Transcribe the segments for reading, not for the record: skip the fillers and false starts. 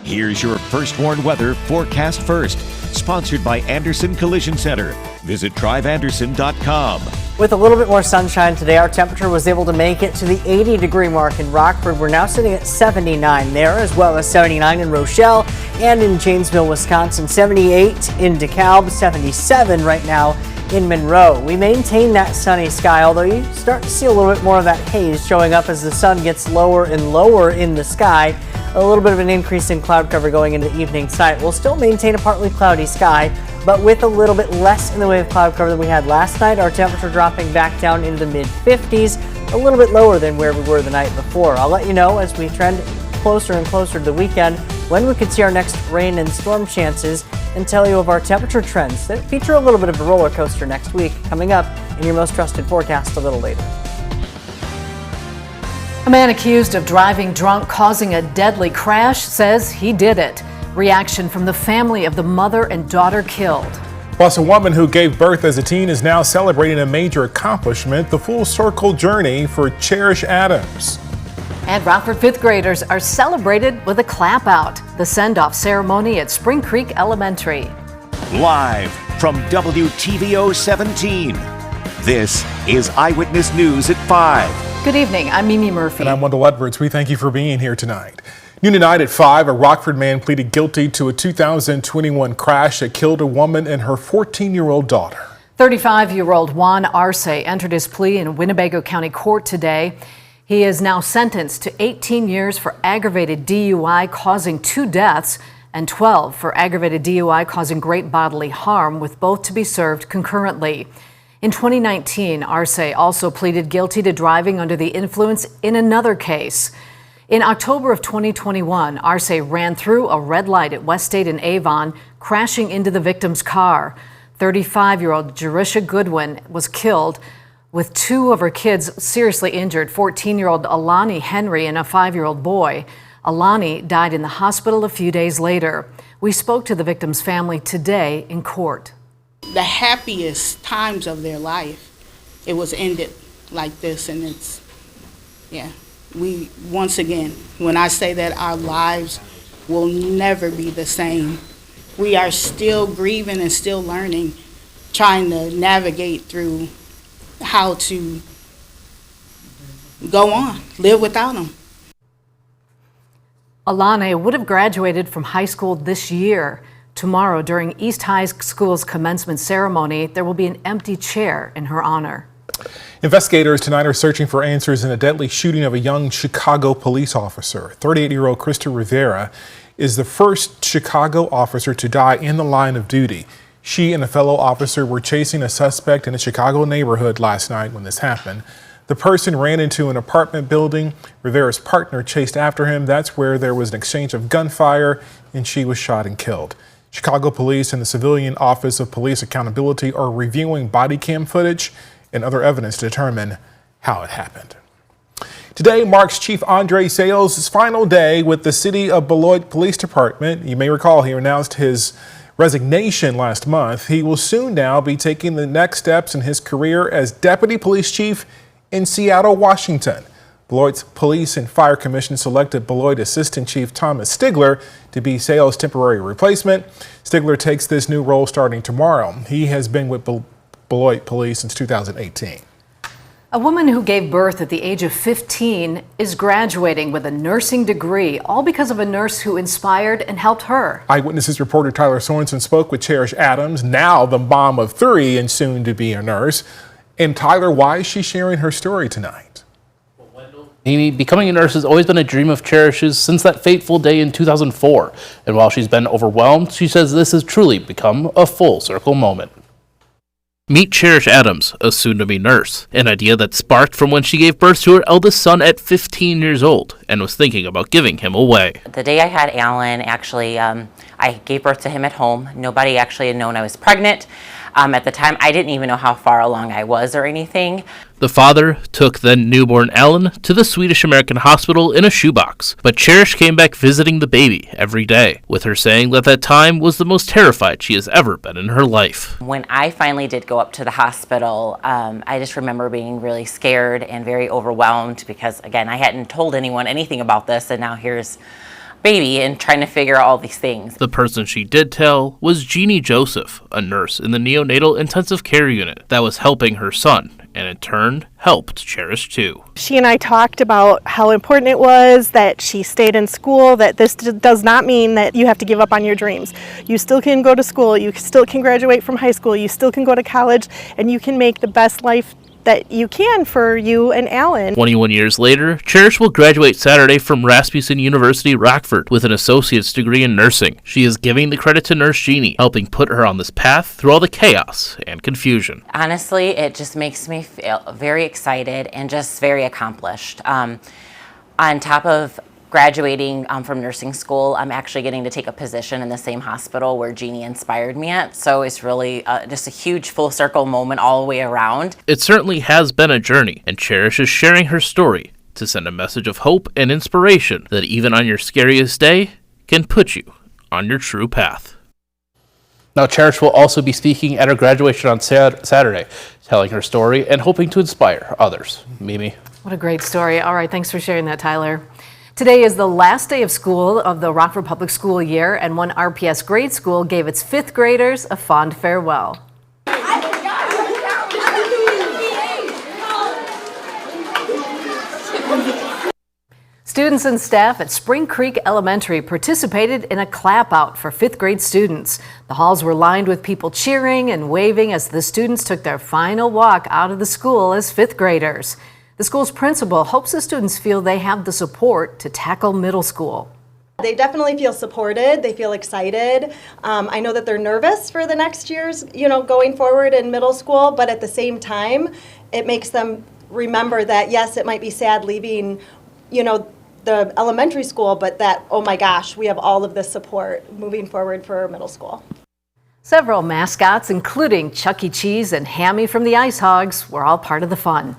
Here's your First Warn Weather forecast first, sponsored by Anderson Collision Center. Visit driveanderson.com. With a little bit more sunshine today, our temperature was able to make it to the 80-degree mark in Rockford. We're now sitting at 79 there, as well as 79 in Rochelle and in Janesville, Wisconsin, 78 in DeKalb, 77 right now in Monroe. We maintain that sunny sky, although you start to see a little bit more of that haze showing up as the sun gets lower and lower in the sky. A little bit of an increase in cloud cover going into the evening sight. We'll still maintain a partly cloudy sky, but with a little bit less in the way of cloud cover than we had last night. Our temperature dropping back down into the mid-50s, a little bit lower than where we were the night before. I'll let you know as we trend closer and closer to the weekend when we could see our next rain and storm chances and tell you of our temperature trends that feature a little bit of a roller coaster next week, coming up in your most trusted forecast a little later. A man accused of driving drunk causing a deadly crash says he did it. Reaction from the family of the mother and daughter killed. Plus, a woman who gave birth as a teen is now celebrating a major accomplishment, the full circle journey for Cherish Adams. And Rockford fifth graders are celebrated with a clap out, the send-off ceremony at Spring Creek Elementary. Live from WTVO 17, this is Eyewitness News at 5. Good evening, I'm Mimi Murphy. And I'm Wendell Edwards. We thank you for being here tonight. Noon tonight at 5, a Rockford man pleaded guilty to a 2021 crash that killed a woman and her 14-year-old daughter. 35-year-old Juan Arce entered his plea in Winnebago County Court today. He is now sentenced to 18 years for aggravated DUI causing 2 deaths and 12 for aggravated DUI causing great bodily harm, with both to be served concurrently. In 2019, Arce also pleaded guilty to driving under the influence in another case. In October of 2021, Arce ran through a red light at West State and Avon, crashing into the victim's car. 35-year-old Jerisha Goodwin was killed, with 2 of her kids seriously injured, 14-year-old Alani Henry and a 5-year-old boy. Alani died in the hospital a few days later. We spoke to the victim's family today in court. The happiest times of their life, it was ended like this, and it's, we, once again, when I say that our lives will never be the same, we are still grieving and still learning, trying to navigate through how to go on, live without them. Alana would have graduated from high school this year. Tomorrow, during East High School's commencement ceremony, there will be an empty chair in her honor. Investigators tonight are searching for answers in a deadly shooting of a young Chicago police officer. 38-year-old Krista Rivera is the first Chicago officer to die in the line of duty. She and a fellow officer were chasing a suspect in a Chicago neighborhood last night when this happened. The person ran into an apartment building. Rivera's partner chased after him. That's where there was an exchange of gunfire, and she was shot and killed. Chicago Police and the Civilian Office of Police Accountability are reviewing body cam footage and other evidence to determine how it happened. Today marks Chief Andre Sales' final day with the City of Beloit Police Department. You may recall he announced his resignation last month. He will soon now be taking the next steps in his career as Deputy Police Chief in Seattle, Washington. Beloit's Police and Fire Commission selected Beloit Assistant Chief Thomas Stigler to be Sales' temporary replacement. Stigler takes this new role starting tomorrow. He has been with Beloit Police since 2018. A woman who gave birth at the age of 15 is graduating with a nursing degree, all because of a nurse who inspired and helped her. Eyewitness reporter Tyler Sorensen spoke with Cherish Adams, now the mom of 3 and soon to be a nurse. And Tyler, why is she sharing her story tonight? Amy, becoming a nurse has always been a dream of Cherish's since that fateful day in 2004. And while she's been overwhelmed, she says this has truly become a full circle moment. Meet Cherish Adams, a soon-to-be nurse, an idea that sparked from when she gave birth to her eldest son at 15 years old and was thinking about giving him away. The day I had Alan, actually, I gave birth to him at home. Nobody actually had known I was pregnant. At the time, I didn't even know how far along I was or anything. The father took then newborn Alan to the Swedish American hospital in a shoebox, but Cherish came back visiting the baby every day, with her saying that time was the most terrified she has ever been in her life. When I finally did go up to the hospital, I just remember being really scared and very overwhelmed because, again, I hadn't told anyone anything about this, and now here's baby and trying to figure out all these things. The person she did tell was Jeannie Joseph, a nurse in the neonatal intensive care unit that was helping her son, and in turn helped Cherish too. She and I talked about how important it was that she stayed in school, that this does not mean that you have to give up on your dreams. You still can go to school, you still can graduate from high school, you still can go to college, and you can make the best life that you can for you and Alan. 21 years later, Cherish will graduate Saturday from Rasmussen University, Rockford, with an associate's degree in nursing. She is giving the credit to Nurse Jeannie, helping put her on this path through all the chaos and confusion. Honestly, it just makes me feel very excited and just very accomplished. On top of graduating from nursing school, I'm actually getting to take a position in the same hospital where Jeannie inspired me at. So it's really just a huge full circle moment all the way around. It certainly has been a journey, and Cherish is sharing her story to send a message of hope and inspiration that even on your scariest day can put you on your true path. Now, Cherish will also be speaking at her graduation on Saturday, telling her story and hoping to inspire others. Mimi. What a great story. All right, thanks for sharing that, Tyler. Today is the last day of school of the Rockford Public School year, and one RPS grade school gave its fifth graders a fond farewell. Students and staff at Spring Creek Elementary participated in a clap out for fifth grade students. The halls were lined with people cheering and waving as the students took their final walk out of the school as fifth graders. The school's principal hopes the students feel they have the support to tackle middle school. They definitely feel supported. They feel excited. I know that they're nervous for the next years, going forward in middle school, but at the same time, it makes them remember that, yes, it might be sad leaving, the elementary school, but that, oh my gosh, we have all of this support moving forward for middle school. Several mascots, including Chuck E. Cheese and Hammy from the Ice Hogs, were all part of the fun.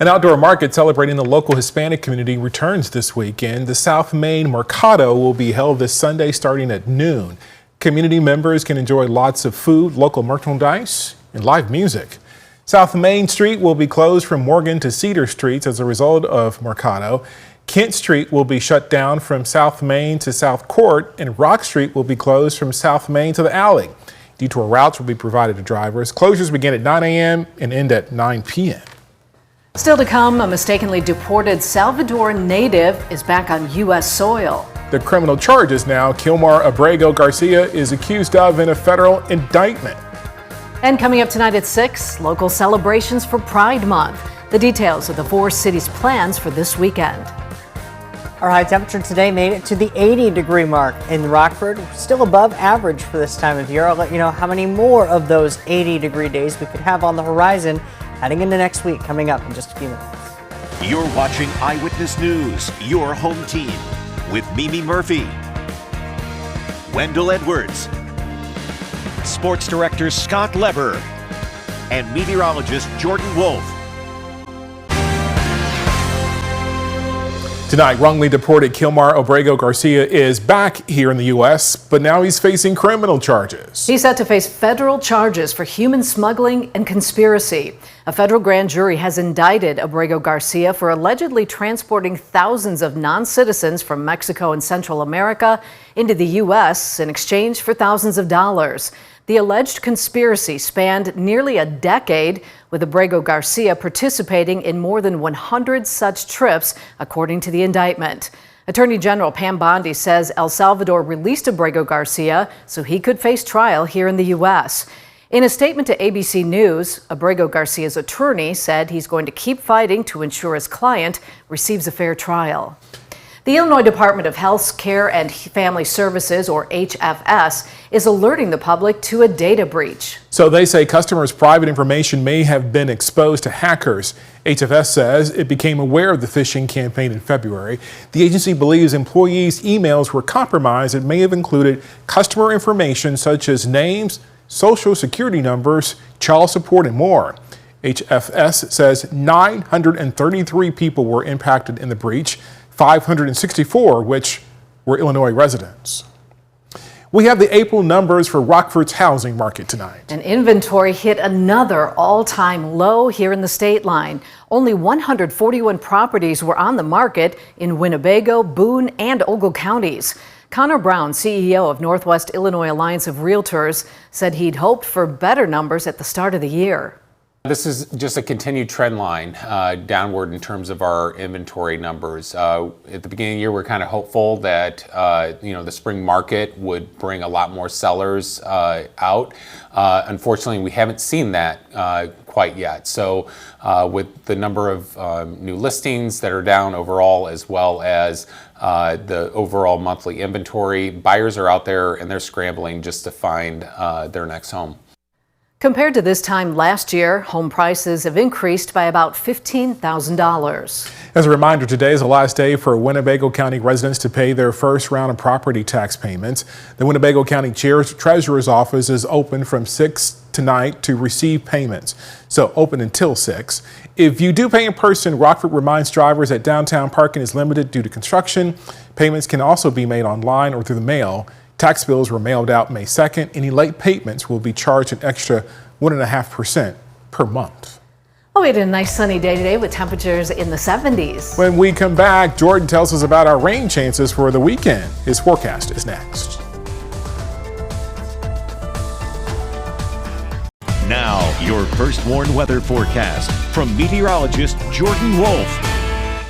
An outdoor market celebrating the local Hispanic community returns this weekend. The South Main Mercado will be held this Sunday starting at noon. Community members can enjoy lots of food, local merchandise, and live music. South Main Street will be closed from Morgan to Cedar Streets as a result of Mercado. Kent Street will be shut down from South Main to South Court, and Rock Street will be closed from South Main to the alley. Detour routes will be provided to drivers. Closures begin at 9 a.m. and end at 9 p.m. Still to come, a mistakenly deported Salvadoran native is back on U.S. soil. The criminal charges now Kilmar Abrego Garcia is accused of in a federal indictment. And coming up tonight at 6, local celebrations for Pride Month. The details of the four cities' plans for this weekend. Our high temperature today made it to the 80-degree mark in Rockford, still above average for this time of year. I'll let you know how many more of those 80-degree days we could have on the horizon heading into next week, coming up in just a few minutes. You're watching Eyewitness News, your home team, with Mimi Murphy, Wendell Edwards, Sports Director Scott Lever, and meteorologist Jordan Wolf. Tonight, wrongly deported Kilmar Abrego Garcia is back here in the U.S., but now he's facing criminal charges. He's set to face federal charges for human smuggling and conspiracy. A federal grand jury has indicted Abrego Garcia for allegedly transporting thousands of non-citizens from Mexico and Central America into the U.S. in exchange for thousands of dollars. The alleged conspiracy spanned nearly a decade, with Abrego Garcia participating in more than 100 such trips, according to the indictment. Attorney General Pam Bondi says El Salvador released Abrego Garcia so he could face trial here in the U.S. In a statement to ABC News, Abrego Garcia's attorney said he's going to keep fighting to ensure his client receives a fair trial. The Illinois Department of Health Care and Family Services, or HFS, is alerting the public to a data breach. So they say customers' private information may have been exposed to hackers. HFS says it became aware of the phishing campaign in February. The agency believes employees' emails were compromised and may have included customer information such as names, social security numbers, child support, and more. HFS says 933 people were impacted in the breach, 564 which were Illinois residents. We have the April numbers for Rockford's housing market tonight. And inventory hit another all-time low here in the state line. Only 141 properties were on the market in Winnebago, Boone, and Ogle counties. Connor Brown, CEO of Northwest Illinois Alliance of Realtors, said he'd hoped for better numbers at the start of the year. This is just a continued trend line downward in terms of our inventory numbers. At the beginning of the year, we're kind of hopeful that the spring market would bring a lot more sellers out. Unfortunately, we haven't seen that quite yet. So with the number of new listings that are down overall, as well as the overall monthly inventory, buyers are out there and they're scrambling just to find their next home. Compared to this time last year, home prices have increased by about $15,000. As a reminder, today is the last day for Winnebago County residents to pay their first round of property tax payments. The Winnebago County Treasurer's Office is open from 6 tonight to receive payments, so open until 6. If you do pay in person, Rockford reminds drivers that downtown parking is limited due to construction. Payments can also be made online or through the mail. Tax bills were mailed out May 2nd. Any late payments will be charged an extra 1.5% per month. Well, we had a nice sunny day today with temperatures in the 70s. When we come back, Jordan tells us about our rain chances for the weekend. His forecast is next. Now, your first warned weather forecast from meteorologist Jordan Wolf.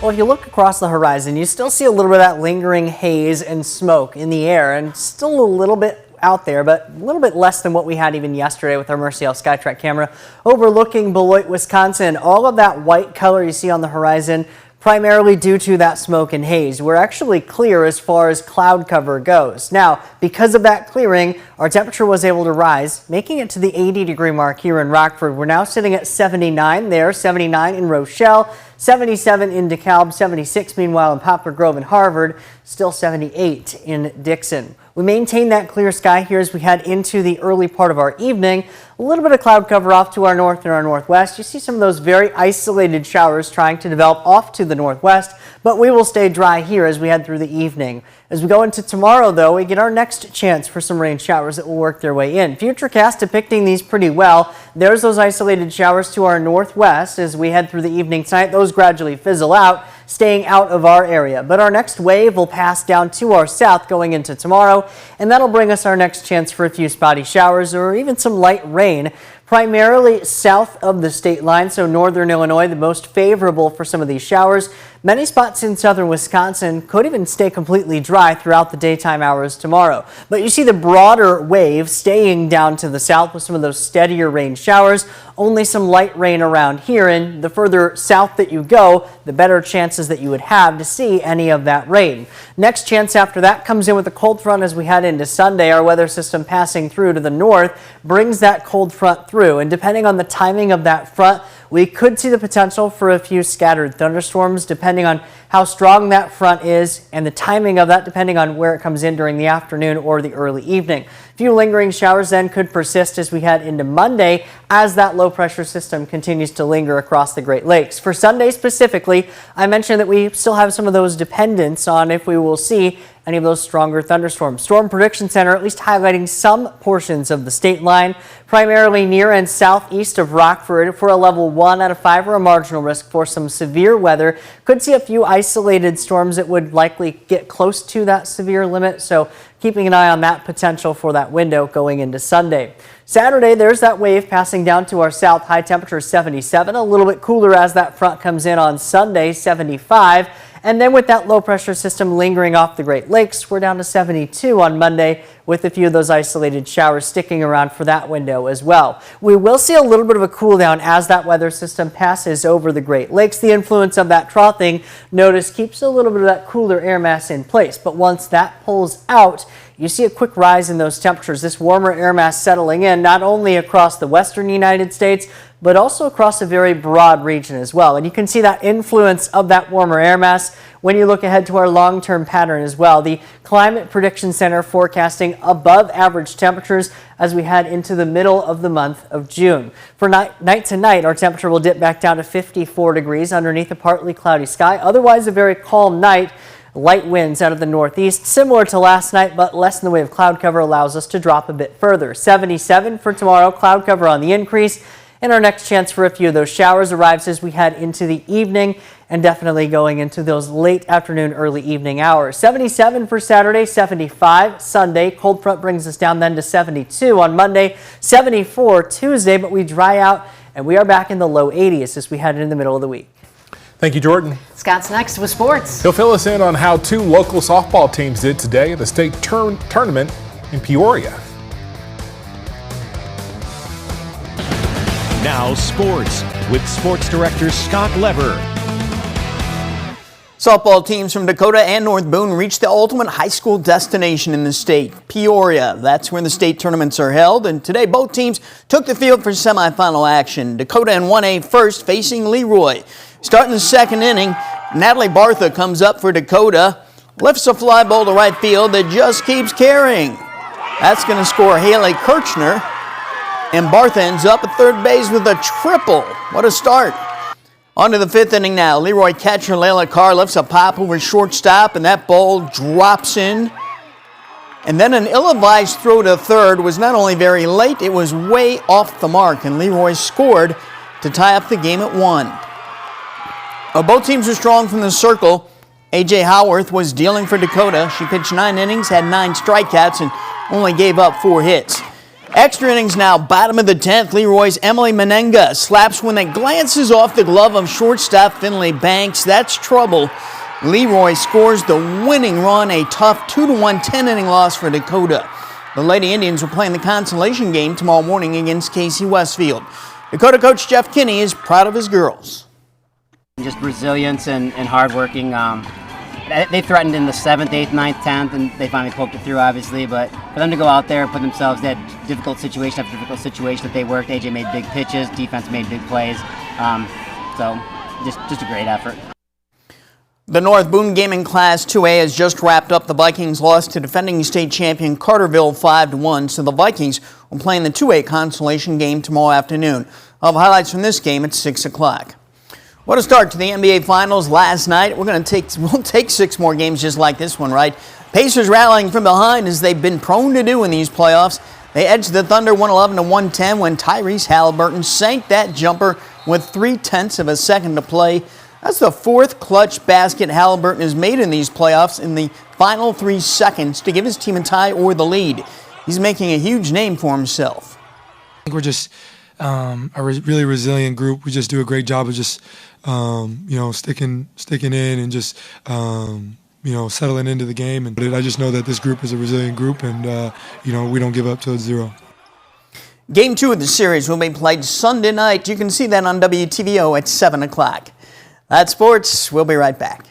Well, if you look across the horizon, you still see a little bit of that lingering haze and smoke in the air, and still a little bit out there, but a little bit less than what we had even yesterday with our Mercial Skytrack camera overlooking Beloit, Wisconsin. All of that white color you see on the horizon, primarily due to that smoke and haze. We're actually clear as far as cloud cover goes. Now, because of that clearing, our temperature was able to rise, making it to the 80-degree mark here in Rockford. We're now sitting at 79 there, 79 in Rochelle, 77 in DeKalb, 76 meanwhile in Poplar Grove and Harvard, still 78 in Dixon. We maintain that clear sky here as we head into the early part of our evening. A little bit of cloud cover off to our north and our northwest. You see some of those very isolated showers trying to develop off to the northwest, but we will stay dry here as we head through the evening. As we go into tomorrow, though, we get our next chance for some rain showers that will work their way in. Futurecast depicting these pretty well. There's those isolated showers to our northwest as we head through the evening tonight. Those gradually fizzle out, staying out of our area. But our next wave will pass down to our south going into tomorrow, and that'll bring us our next chance for a few spotty showers or even some light rain, primarily south of the state line, so northern Illinois, the most favorable for some of these showers. Many spots in southern Wisconsin could even stay completely dry throughout the daytime hours tomorrow. But you see the broader wave staying down to the south with some of those steadier rain showers. Only some light rain around here, and the further south that you go, the better chances that you would have to see any of that rain. Next chance after that comes in with a cold front as we head into Sunday. Our weather system passing through to the north brings that cold front through, and depending on the timing of that front, we could see the potential for a few scattered thunderstorms depending on how strong that front is and the timing of that depending on where it comes in during the afternoon or the early evening. A few lingering showers then could persist as we head into Monday as that low pressure system continues to linger across the Great Lakes. For Sunday specifically, I mentioned that we still have some of those dependents on if we will see any of those stronger thunderstorms. Storm Prediction Center at least highlighting some portions of the state line, primarily near and southeast of Rockford for a level 1 out of 5 or a marginal risk for some severe weather. Could see a few isolated storms that would likely get close to that severe limit, so keeping an eye on that potential for that window going into Sunday. Saturday, there's that wave passing down to our south. High temperature 77, a little bit cooler as that front comes in on Sunday, 75. And then with that low pressure system lingering off the Great Lakes, we're down to 72 on Monday with a few of those isolated showers sticking around for that window as well. We will see a little bit of a cool down as that weather system passes over the Great Lakes. The influence of that troughing, notice, keeps a little bit of that cooler air mass in place. But once that pulls out, you see a quick rise in those temperatures. This warmer air mass settling in not only across the western United States, but also across a very broad region as well. And you can see that influence of that warmer air mass when you look ahead to our long-term pattern as well. The Climate Prediction Center forecasting above average temperatures as we head into the middle of the month of June. For night tonight, our temperature will dip back down to 54 degrees underneath a partly cloudy sky. Otherwise, a very calm night. Light winds out of the northeast, similar to last night, but less in the way of cloud cover allows us to drop a bit further. 77 for tomorrow, cloud cover on the increase. And our next chance for a few of those showers arrives as we head into the evening and definitely going into those late afternoon, early evening hours. 77 for Saturday, 75 Sunday. Cold front brings us down then to 72 on Monday, 74 Tuesday, but we dry out and we are back in the low 80s as we head into the middle of the week. Thank you, Jordan. Scott's next with sports. He'll fill us in on how 2 local softball teams did today at the state tournament in Peoria. Now sports with Sports Director Scott Lever. Softball teams from Dakota and North Boone reached the ultimate high school destination in the state, Peoria. That's where the state tournaments are held, and today both teams took the field for semifinal action. Dakota in 1A first, facing Leroy. Starting the second inning, Natalie Bartha comes up for Dakota, lifts a fly ball to right field that just keeps carrying. That's going to score Haley Kirchner, and Bartha ends up at third base with a triple. What a start. On to the fifth inning now. Leroy catcher Layla Carr lifts a pop over shortstop, and that ball drops in. And then an ill-advised throw to third was not only very late, it was way off the mark, and Leroy scored to tie up the game at 1. Both teams were strong from the circle. A.J. Howarth was dealing for Dakota. She pitched 9 innings, had 9 strikeouts, and only gave up 4 hits. Extra innings now, bottom of the 10th. Leroy's Emily Menenga slaps one that glances off the glove of shortstop Finley Banks. That's trouble. Leroy scores the winning run, a tough 2-1 10-inning loss for Dakota. The Lady Indians will play in the consolation game tomorrow morning against Casey Westfield. Dakota coach Jeff Kinney is proud of his girls. Just resilience and hardworking. They threatened in the 7th, 8th, 9th, 10th, and they finally poked it through, obviously. But for them to go out there and put themselves in that difficult situation after difficult situation that they worked, AJ made big pitches, defense made big plays. So just a great effort. The North Boone game in Class 2A has just wrapped up. The Vikings lost to defending state champion Carterville 5-1, so the Vikings will play in the 2A consolation game tomorrow afternoon. I'll have highlights from this game at 6 o'clock. What a start to the NBA Finals last night. We'll take 6 more games just like this one, right? Pacers rallying from behind as they've been prone to do in these playoffs. They edged the Thunder 111-110 when Tyrese Halliburton sank that jumper with 0.3 of a second to play. That's the 4th clutch basket Halliburton has made in these playoffs in the final 3 seconds to give his team a tie or the lead. He's making a huge name for himself. I think we're just a really resilient group. We just do a great job of just sticking in and just settling into the game. And I just know that this group is a resilient group, and we don't give up till it's 0. Game 2 of the series will be played Sunday night. You can see that on WTVO at 7 o'clock. That's sports. We'll be right back.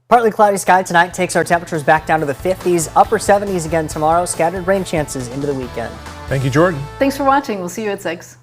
Partly cloudy sky tonight takes our temperatures back down to the 50s, upper 70s again tomorrow. Scattered rain chances into the weekend. Thank you, Jordan. Thanks for watching. We'll see you at 6.